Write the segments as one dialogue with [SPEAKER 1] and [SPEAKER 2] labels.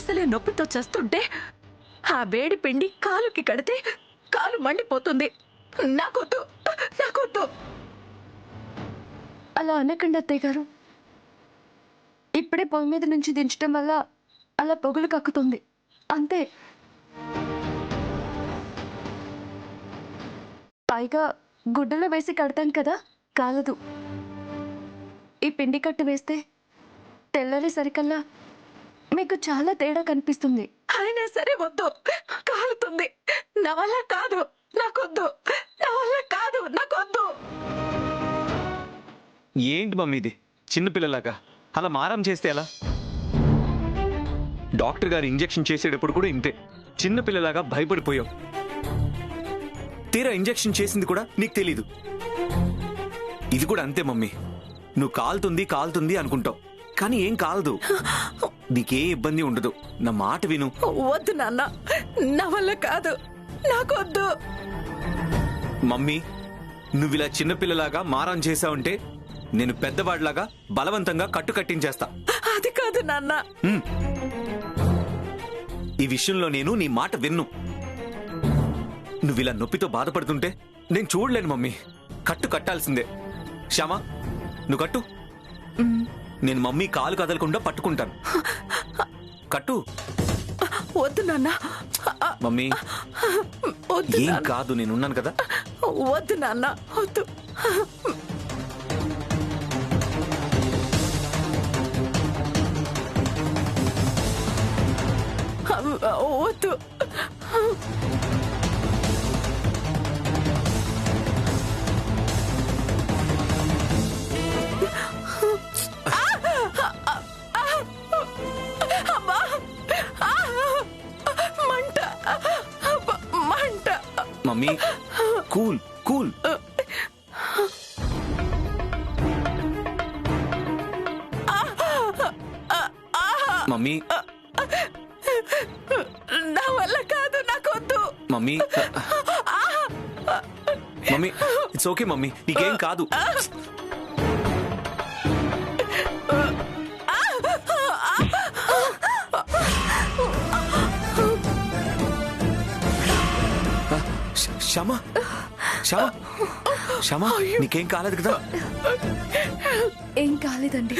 [SPEAKER 1] అసలే నొప్పితో చస్తుంటే ఆ వేడి పిండి కాలుకి కడితే కాలు మండిపోతుంది. నాకొద్దు, నాకొద్దు.
[SPEAKER 2] అలా అనకండి అత్తయ్య గారు. ఇప్పుడే పొయ్యి మీద నుంచి దించడం వల్ల అలా పొగలు కక్కుతుంది అంతే. పైగా గుడ్డలో వేసి కడతాం కదా, కాలదు. ఈ పిండి కట్టు వేస్తే తెల్లరి సరికల్లా మీకు చాలా తేడా కనిపిస్తుంది.
[SPEAKER 1] అయినా సరే వద్దు, కాలుతుంది. నా వల్ల కాదు, నాకొద్దు. నా వల్ల కాదు, నాకొద్దు.
[SPEAKER 3] ఏంటి మమ్మీ ఇది? చిన్నపిల్లలాగా అలా మారం చేస్తే ఎలా? డాక్టర్ గారు ఇంజెక్షన్ చేసేటప్పుడు కూడా ఇంతే చిన్నపిల్లలాగా భయపడిపోయావు. తీరా ఇంజెక్షన్ చేసింది కూడా నీకు తెలీదు. ఇది కూడా అంతే మమ్మీ. నువ్వు కాలుతుంది కాలుతుంది అనుకుంటావు, కానీ ఏం కాలదు. నీకే ఇబ్బంది ఉండదు. నా మాట విను.
[SPEAKER 1] వద్దు నాన్న, నా వల్ల కాదు, నాకొద్దు.
[SPEAKER 3] మమ్మీ, నువ్విలా చిన్నపిల్లలాగా మారం చేశావంటే నేను పెద్దవాడిలాగా బలవంతంగా కట్టు కట్టించేస్తా.
[SPEAKER 1] అది కాదు నాన్న.
[SPEAKER 3] ఈ విషయంలో నేను నీ మాట విన్ను. నువ్విలా నొప్పితో బాధపడుతుంటే నేను చూడలేను మమ్మీ. కట్టు కట్టాల్సిందే. శ్యామా, నువ్వు కట్టు. నేను మమ్మీ కాలు కదలకుండా పట్టుకుంటాను. కట్టు.
[SPEAKER 1] వద్దు నాన్న.
[SPEAKER 3] మమ్మీ,
[SPEAKER 1] వద్దు
[SPEAKER 3] ఏం
[SPEAKER 1] నాన్న.
[SPEAKER 3] కాదు, నేనున్నాను కదా.
[SPEAKER 1] వద్దు నాన్న, వద్దు. వద్దు. మంట, మంట.
[SPEAKER 3] Mummy, cool cool. మమ్మీ,
[SPEAKER 1] నా వల్ల కాదు, నాకొద్దు.
[SPEAKER 3] Mummy, mummy, it's okay mummy, నీకేం కాదు. శ్యామా, శ్యామా, శ్యామా, నీకేం కాలేదు కదా?
[SPEAKER 2] ఏం కాలేదండి.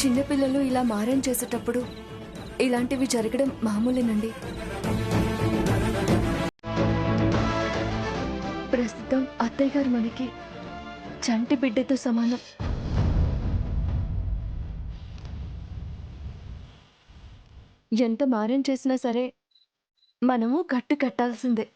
[SPEAKER 2] చిన్నపిల్లలు ఇలా మారం చేసేటప్పుడు ఇలాంటివి జరగడం మామూలేనండి. ప్రస్తుతం అత్తయ్య గారు మనకి చంటి బిడ్డతో సమానం. ఎంత మారం చేసినా సరే మనము కట్టు కట్టాల్సిందే.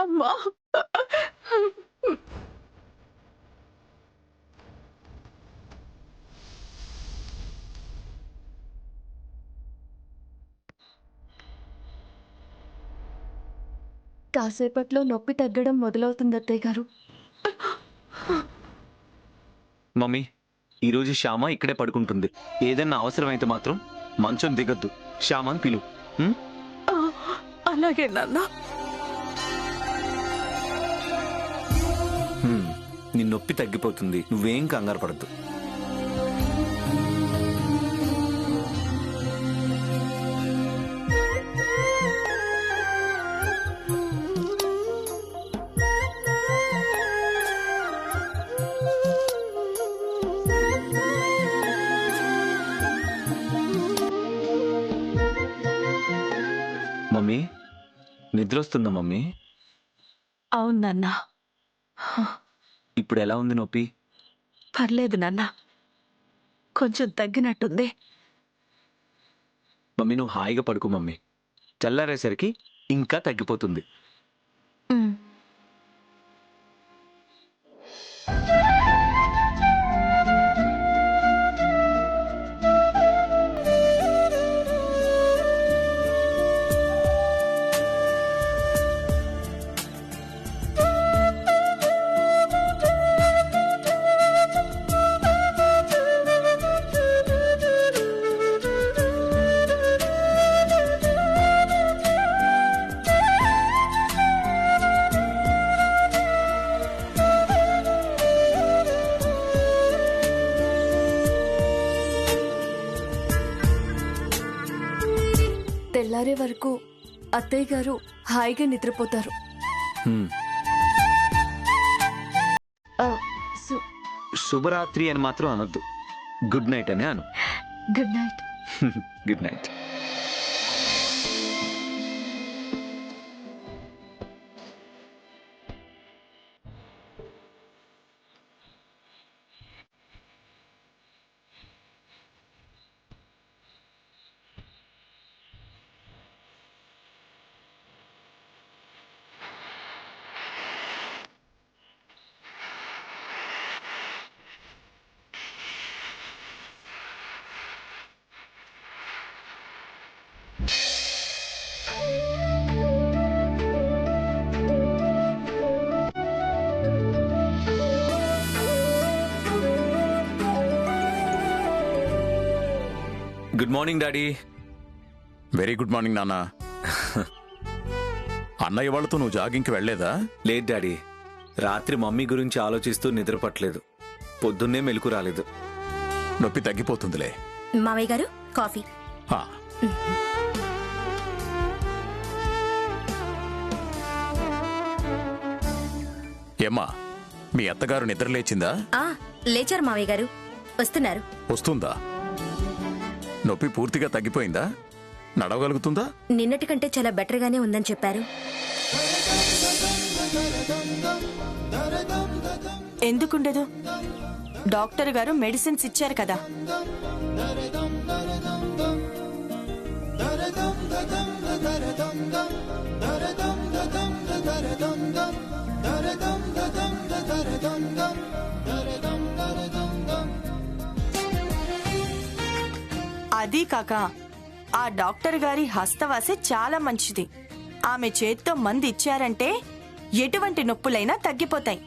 [SPEAKER 1] అమ్మా,
[SPEAKER 2] కాసేపట్లో నొప్పి తగ్గడం మొదలవుతుంది అత్తయ్య గారు.
[SPEAKER 3] మమ్మీ, ఈరోజు శ్యామ ఇక్కడే పడుకుంటుంది. ఏదన్నా అవసరమైతే మాత్రం మంచం దిగద్దు. శ్యామని పిలు.
[SPEAKER 1] అలాగే నాన్న.
[SPEAKER 3] నీ నొప్పి తగ్గిపోతుంది, నువ్వేం కంగారు పడద్దు. మమ్మీ, నిద్రొస్తుందా మమ్మీ?
[SPEAKER 1] అవును నాన్న.
[SPEAKER 3] ఇప్పుడు ఎలా ఉంది నొప్పి?
[SPEAKER 1] పర్లేదు నాన్న, కొంచెం తగ్గినట్టుంది.
[SPEAKER 3] మమ్మీ, నువ్వు హాయిగా పడుకో మమ్మీ. చల్లారేసరికి ఇంకా తగ్గిపోతుంది.
[SPEAKER 2] తెల్లారే వరకు అత్తయ్య గారు హాయిగా నిద్రపోతారు.
[SPEAKER 3] హ్మ్.
[SPEAKER 2] ఆ, సు-
[SPEAKER 3] శుభరాత్రి అని మాత్రం అనొద్దు, గుడ్ నైట్ అనే అను.
[SPEAKER 2] Good night.
[SPEAKER 3] Good night. Good morning daddy.
[SPEAKER 4] Very good morning నాన్న. అన్నయ్య వాళ్ళతో నువ్వు జాగింగ్కి వెళ్లేదా?
[SPEAKER 3] లేదు డాడీ, రాత్రి మమ్మీ గురించి ఆలోచిస్తూ నిద్ర పట్టలేదు, పొద్దున్నే మెలకు రాలేదు.
[SPEAKER 4] నొప్పి తగ్గిపోతుందిలే.
[SPEAKER 5] మావయ్య గారు కాఫీ.
[SPEAKER 4] హా. ఏమ్మా, మీ అత్తగారు నిద్ర లేచిందా?
[SPEAKER 5] లేచారు మావయ్య గారు, వస్తున్నారు.
[SPEAKER 4] వస్తుందా? నొప్పి పూర్తిగా తగ్గిపోయిందా? నడవగలుగుతుందా?
[SPEAKER 5] నిన్నటి కంటే చాలా బెటర్ గానే ఉందని చెప్పారు.
[SPEAKER 6] ఎందుకుండదు, డాక్టర్ గారు మెడిసిన్స్ ఇచ్చారు కదా. అది కాక ఆ డాక్టర్ గారి హస్తవాసి చాలా మంచిది. ఆమె చేత్తో మందు ఇచ్చారంటే ఎటువంటి నొప్పులైనా తగ్గిపోతాయి.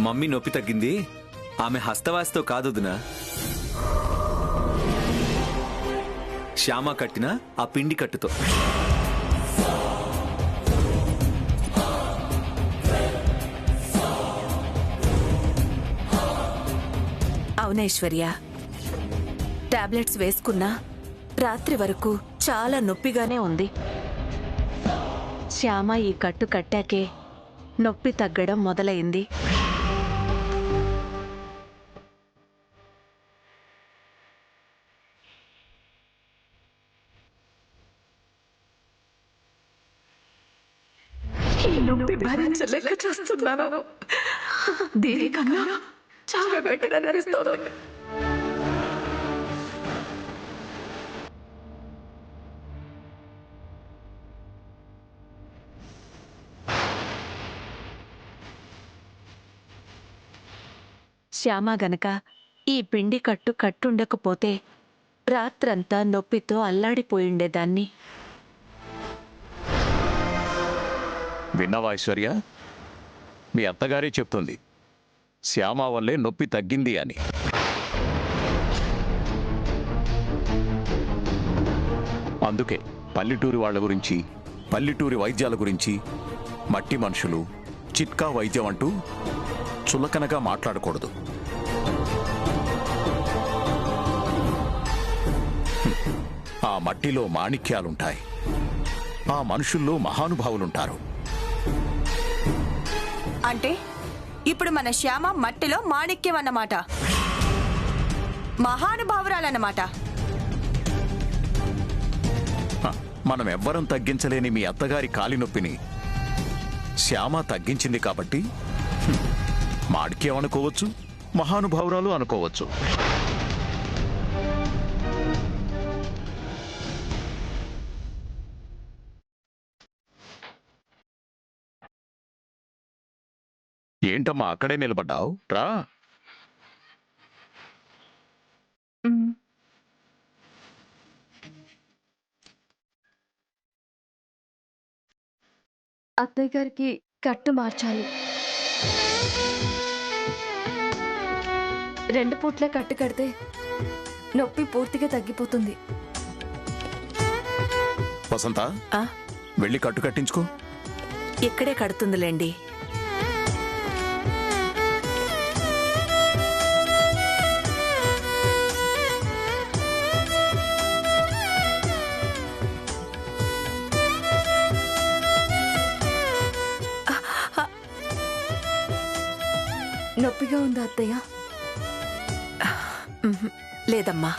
[SPEAKER 3] మమ్మీ నొప్పి తగ్గింది ఆమె హస్తవాసితో కాదుదినా, శ్యామ కట్టిన ఆ పిండి కట్టుతో.
[SPEAKER 1] అవునైశ్వర్య, టాబ్లెట్స్ వేసుకున్నా రాత్రి వరకు చాలా నొప్పిగానే ఉంది. శ్యామ ఈ కట్టు కట్టాకే నొప్పి తగ్గడం మొదలైంది.
[SPEAKER 2] ఈ నొప్పి భరించలేక చూస్తున్నాను. దీనికన్నా చాలా బెటర్ అనిపిస్తోంది.
[SPEAKER 1] శ్యామ గనక ఈ పిండి కట్టు కట్టుండకపోతే రాత్రంతా నొప్పితో అల్లాడిపోయిండేదాన్ని.
[SPEAKER 4] విన్నావా ఐశ్వర్య? మీ అత్తగారే చెప్తుంది శ్యామ వల్లే నొప్పి తగ్గింది అని. అందుకే పల్లెటూరి వాళ్ళ గురించి, పల్లెటూరి వైద్యాల గురించి, మట్టి మనుషులు, చిట్కా వైద్యం అంటూ చులకనగా మాట్లాడకూడదు. ఆ మట్టిలో మాణిక్యాలుంటాయి, ఆ మనుషుల్లో మహానుభావులుంటారు.
[SPEAKER 6] అంటే ఇప్పుడు మన శ్యామ మట్టిలో మాణిక్యం అన్నమాట, మహానుభావురాలన్నమాట.
[SPEAKER 4] మనం ఎవ్వరం తగ్గించలేని మీ అత్తగారి కాలి నొప్పిని శ్యామ తగ్గించింది కాబట్టి మాణిక్యం అనుకోవచ్చు, మహానుభావురాలు అనుకోవచ్చు. ఏంటమ్మా అక్కడే నిలబడ్డావు? రా.
[SPEAKER 2] అత్తయ్య గారికి కట్టు మార్చాలి. 2 పూట్ల కట్టు కడితే నొప్పి పూర్తిగా తగ్గిపోతుంది.
[SPEAKER 4] వసంత, వెళ్ళి కట్టు కట్టించుకో.
[SPEAKER 1] ఇక్కడే కడుతుందిలేండి.
[SPEAKER 2] నొప్పిగా ఉందా అత్తయ్య?
[SPEAKER 1] లేదమ్మా.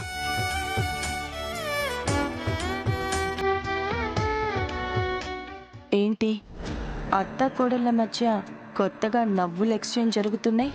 [SPEAKER 6] ఏంటి అత్త కోడళ్ళ మధ్య కొత్తగా నవ్వులు ఎక్స్చేంజ్ జరుగుతున్నాయి?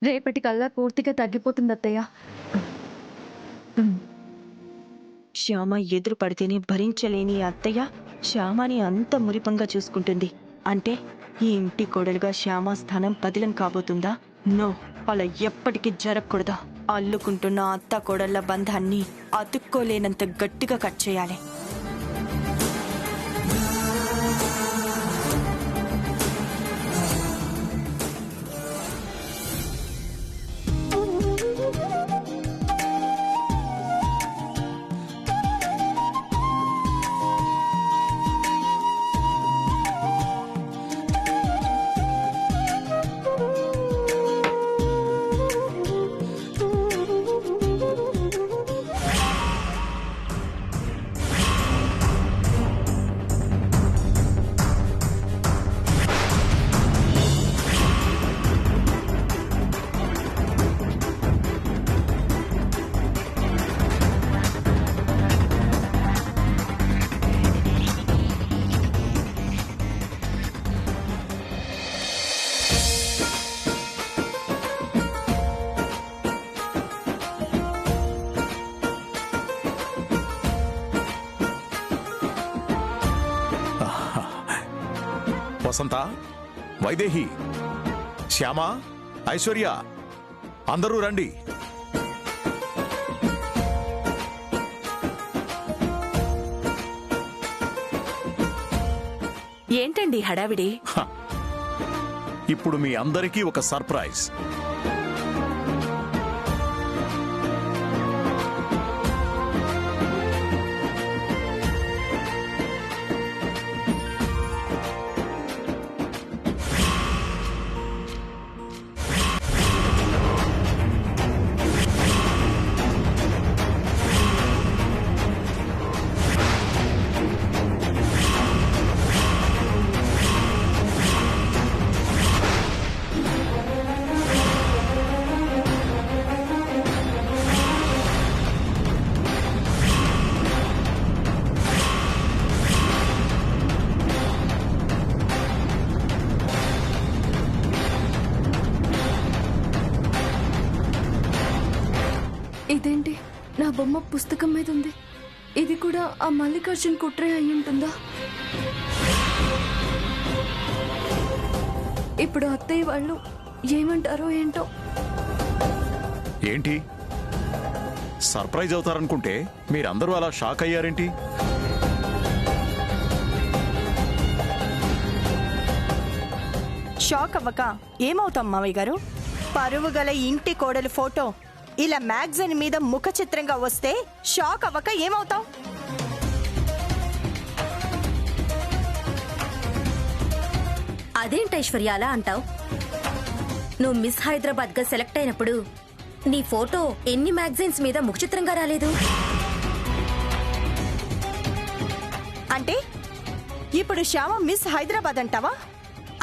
[SPEAKER 2] రేపటికల్లా పూర్తిగా తగ్గిపోతుంది అత్తయ్య.
[SPEAKER 6] శ్యామ ఎదురు పడితేనే భరించలేని అత్తయ్య శ్యామని అంత మురిపంగా చూసుకుంటుంది. అంటే ఈ ఇంటి కోడలుగా శ్యామ స్థానం బదిలం కాబోతుందా? నో, అలా ఎప్పటికీ జరగకూడదు. అల్లుకుంటున్న అత్త కోడళ్ల బంధాన్ని అతుక్కోలేనంత గట్టిగా కట్ చేయాలి.
[SPEAKER 7] వసంత, వైదేహి, శ్యామ, ఐశ్వర్య, అందరూ రండి.
[SPEAKER 1] ఏంటండి హడావిడి?
[SPEAKER 7] ఇప్పుడు మీ అందరికీ ఒక సర్ప్రైజ్.
[SPEAKER 2] ఇదేంటి, నా బొమ్మ పుస్తకం మీద ఉంది. ఇది కూడా ఆ మల్లికార్జున్ కుట్రే అయి ఉంటుందా? ఇప్పుడు అత్తయ్య వాళ్ళు ఏమంటారో ఏంటో.
[SPEAKER 7] ఏంటి సర్ప్రైజ్ అవుతారనుకుంటే మీరందరూ అలా షాక్ అయ్యారేంటి?
[SPEAKER 6] షాక్ అవ్వక ఏమవుతాం మావయ్య గారు? పరువు గల ఇంటి కోడలు ఫోటో ఇలా మ్యాగజైన్ మీద ముఖ చిత్రంగా వస్తే షాక్ అవ్వక ఏమవుతాం?
[SPEAKER 5] అదేంటి ఐశ్వర్య అలా అంటావు? నువ్వు మిస్ హైదరాబాద్ గా సెలెక్ట్ అయినప్పుడు నీ ఫోటో ఎన్ని మ్యాగజైన్స్ మీద ముఖచిత్రంగా రాలేదు?
[SPEAKER 6] అంటే ఇప్పుడు శ్యామ మిస్ హైదరాబాద్ అంటావా?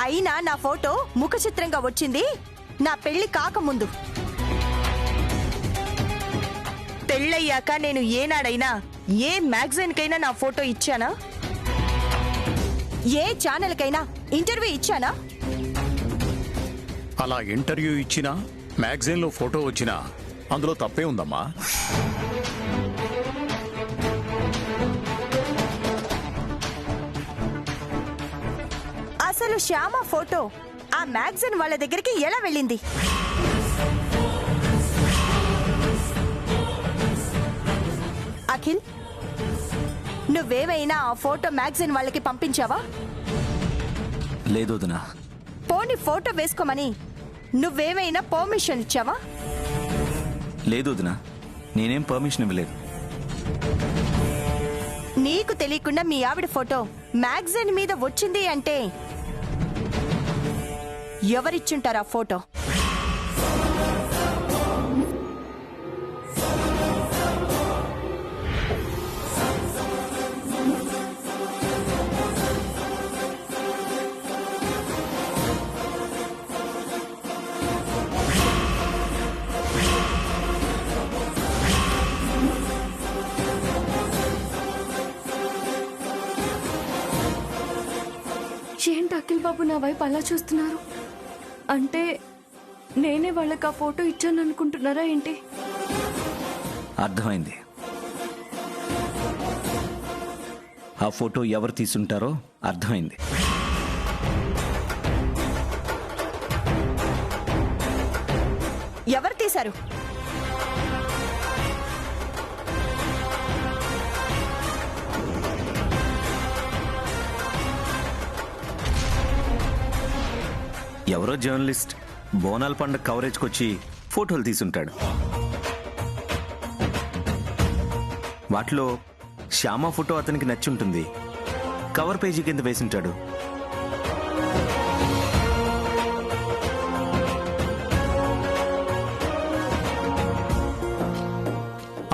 [SPEAKER 6] అయినా నా ఫోటో ముఖ చిత్రంగా వచ్చింది నా పెళ్లి కాకముందు. పెళ్ళయ్యాక నేను ఏనాడైనా ఏ మ్యాగజైన్ కైనా నా ఫోటో ఇచ్చానా? ఏ ఛానల్ కైనా ఇంటర్వ్యూ ఇచ్చానా?
[SPEAKER 7] అలా ఇంటర్వ్యూ ఇచ్చినా మ్యాగజైన్లో ఫోటో వచ్చినా అందులో తప్పే ఉందమ్మా.
[SPEAKER 6] అసలు శ్యామ ఫోటో ఆ మ్యాగజైన్ వాళ్ళ దగ్గరికి ఎలా వెళ్ళింది? అఖిల్, నువ్వేమైనా ఆ ఫోటో మ్యాగజైన్ వాళ్ళకి పంపించావా?
[SPEAKER 3] లేదు వదినా.
[SPEAKER 6] పోనీ ఫోటో వేసుకోమని నువ్వేమైనా పర్మిషన్ ఇచ్చావా?
[SPEAKER 3] లేదు వదినా, నేనేం పర్మిషన్ ఇవ్వలేదు.
[SPEAKER 8] నీకు తెలియకుండా మీ ఆవిడ ఫోటో మ్యాగజైన్ మీద వచ్చింది అంటే ఎవరిచ్చుంటారు ఆ ఫోటో?
[SPEAKER 2] ఏంటి అఖిల్ బాబు నా వైపు అలా చూస్తున్నారు? అంటే నేనే వాళ్ళకి ఆ ఫోటో ఇచ్చాను అనుకుంటున్నారా ఏంటి?
[SPEAKER 9] అర్థమైంది. ఆ ఫోటో ఎవరు తీసుంటారో అర్థమైంది.
[SPEAKER 8] ఎవరు తీశారు?
[SPEAKER 9] ఎవరో జర్నలిస్ట్ బోనాల పండుగ కవరేజ్కి వచ్చి ఫోటోలు తీసుంటాడు. వాటిలో శ్యామ ఫోటో అతనికి నచ్చుంటుంది. కవర్ పేజీ కింద వేసింటాడు.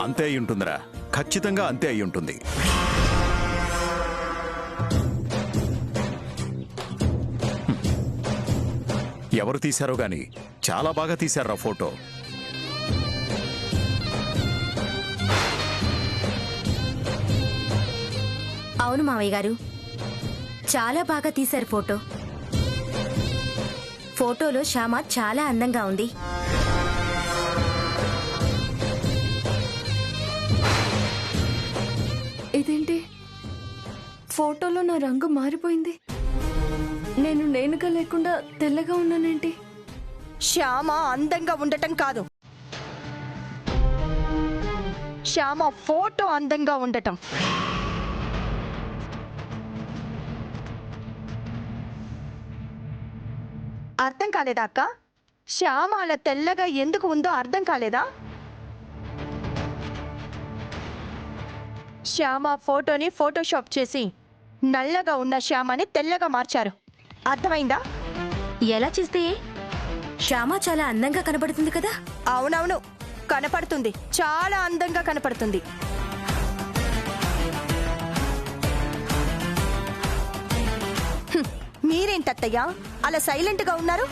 [SPEAKER 7] అంతే అయి ఉంటుందిరా, ఖచ్చితంగా అంతే అయి ఉంటుంది. ఎవరు తీశారో గాని చాలా బాగా తీశారు ఆ ఫోటో.
[SPEAKER 5] అవును మావయ్య గారు, చాలా బాగా తీశారు ఫోటో. ఫోటోలో శ్యామ చాలా అందంగా ఉంది.
[SPEAKER 2] ఇదేంటి, ఫోటోలో నా రంగు మారిపోయింది? నేను నేనుగా లేకుండా తెల్లగా ఉన్నానేంటి?
[SPEAKER 8] శ్యామ అందంగా ఉండటం కాదు, శ్యామ ఫోటో అందంగా ఉండటం. అర్థం కాలేదా అక్క? శ్యామ అలా తెల్లగా ఎందుకు ఉందో అర్థం కాలేదా? శ్యామ ఫోటోని ఫోటోషాప్ చేసి నల్లగా ఉన్న శ్యామని తెల్లగా మార్చారు. అర్థమైందా?
[SPEAKER 5] ఎలా చేస్తే శ్యామ చాలా అందంగా కనబడుతుంది కదా?
[SPEAKER 8] అవునవును, కనపడుతుంది. చాలా అందంగా కనపడుతుంది. మీరేంటత్తయ్యా అలా సైలెంట్ గా ఉన్నారు?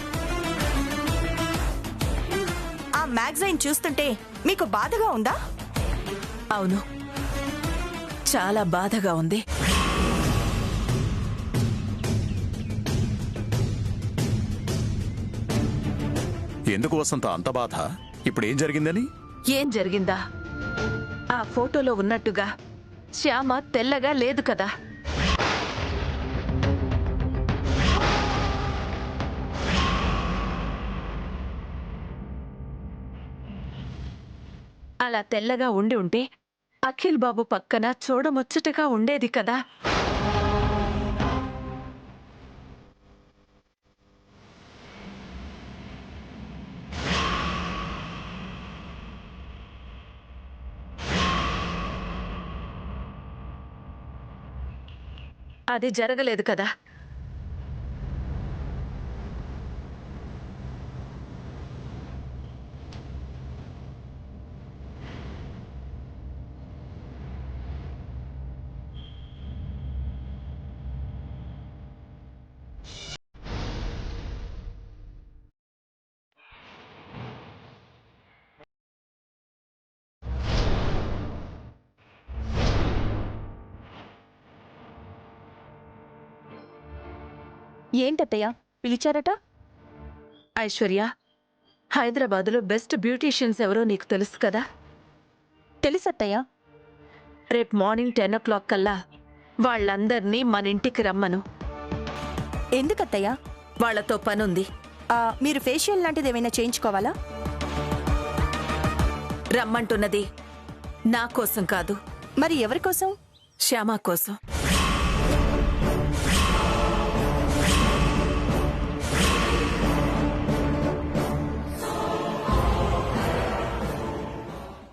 [SPEAKER 8] ఆ మ్యాగజైన్ చూస్తుంటే మీకు బాధగా ఉందా?
[SPEAKER 1] అవును, చాలా బాధగా ఉంది.
[SPEAKER 7] ఎందుకు వసంత అంత బాధ? ఇప్పుడు ఏం జరిగిందని?
[SPEAKER 1] ఏం జరిగిందా? ఆ ఫోటోలో ఉన్నట్టుగా శ్యామ తెల్లగా లేదు కదా. అలా తెల్లగా ఉండి ఉంటే అఖిల్ బాబు పక్కన చూడముచ్చటగా ఉండేది కదా. అది జరగలేదు కదా.
[SPEAKER 8] ఏంటత్తయ్య పిలిచారట?
[SPEAKER 1] ఐశ్వర్య, హైదరాబాదులో బెస్ట్ బ్యూటీషియన్స్ ఎవరో నీకు తెలుసు కదా?
[SPEAKER 8] తెలుసత్తయ్య.
[SPEAKER 1] రేపు మార్నింగ్ 10 o'clock కల్లా వాళ్ళందర్నీ మన ఇంటికి రమ్మను.
[SPEAKER 8] ఎందుకత్తయ్య?
[SPEAKER 1] వాళ్లతో పనుంది.
[SPEAKER 8] మీరు ఫేషియల్ లాంటిది ఏమైనా చేయించుకోవాలా?
[SPEAKER 1] రమ్మంటున్నది నా కోసం కాదు,
[SPEAKER 8] మరి ఎవరి కోసం?
[SPEAKER 1] శ్యామ కోసం.